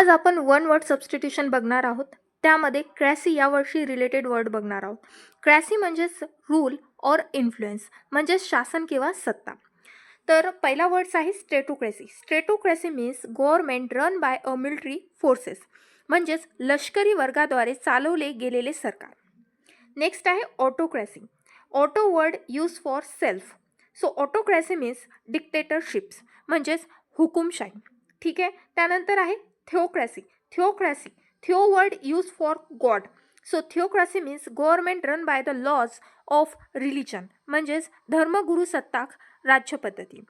आज आपण one word substitution बघणार आहोत. त्यामध्ये क्रॅसी या वर्षी रिलेटेड वर्ड बघणार आहोत. क्रॅसी म्हणजेच रूल ऑर इन्फ्लुएन्स म्हणजेच शासन किंवा सत्ता. तर पहिला वर्ड्स आहे stratocracy. Stratocracy means government run by a military forces म्हणजेच लष्करी वर्गाद्वारे चालवले गेलेले सरकार. नेक्स्ट आहे autocracy. Auto word use for self. So autocracy means dictatorships म्हणजेच हुकुमशाही. ठीक आहे. त्यानंतर आहे theocracy. Theocracy theo word use for god. So theocracy means government run by the laws of religion म्हणजेच धर्मगुरू सत्ताक राज्यपद्धती.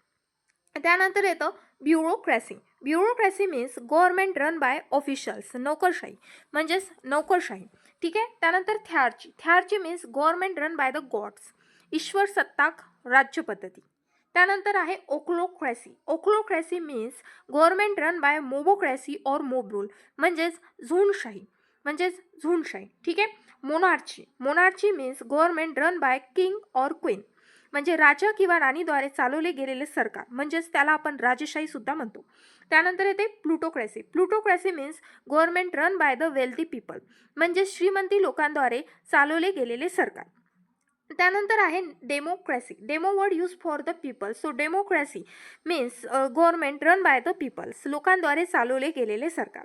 त्यानंतर येतं bureaucracy. Bureaucracy means government run by officials नोकरशाही म्हणजेच नोकरशाही. ठीक आहे. त्यानंतर thearchy. Thearchy means government run by the gods ईश्वर सत्ताक राज्यपद्धती. त्यानंतर आहे ochlocracy. Ochlocracy means government run by mobocracy or mob rule म्हणजेच झुंडशाही ठीक आहे. Monarchy. Monarchy means government run by king or queen म्हणजे राजा किंवा राणीद्वारे चालवले गेलेले सरकार म्हणजेच त्याला आपण राजशाही सुद्धा म्हणतो. त्यानंतर येते plutocracy. Plutocracy means government run by the wealthy people म्हणजे श्रीमंती लोकांद्वारे चालवले गेलेले सरकार. त्यानंतर आहे democracy. Demo word use for the people. So democracy means government run by the peoples लोकांद्वारे चालवले गेलेले सरकार.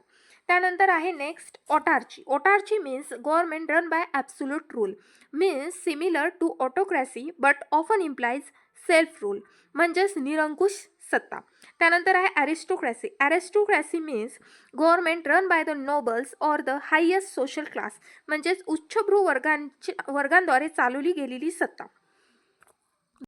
त्यानंतर आहे next autarchy. Autarchy means government run by absolute rule means similar to autocracy but often implies self rule म्हणजेच निरंकुश सत्ता. त्यानंतर आहे aristocracy. Aristocracy means government run by the nobles or the highest social class म्हणजेच उच्चभ्रू वर्गांद्वारे चालवली गेलेली सत्ता.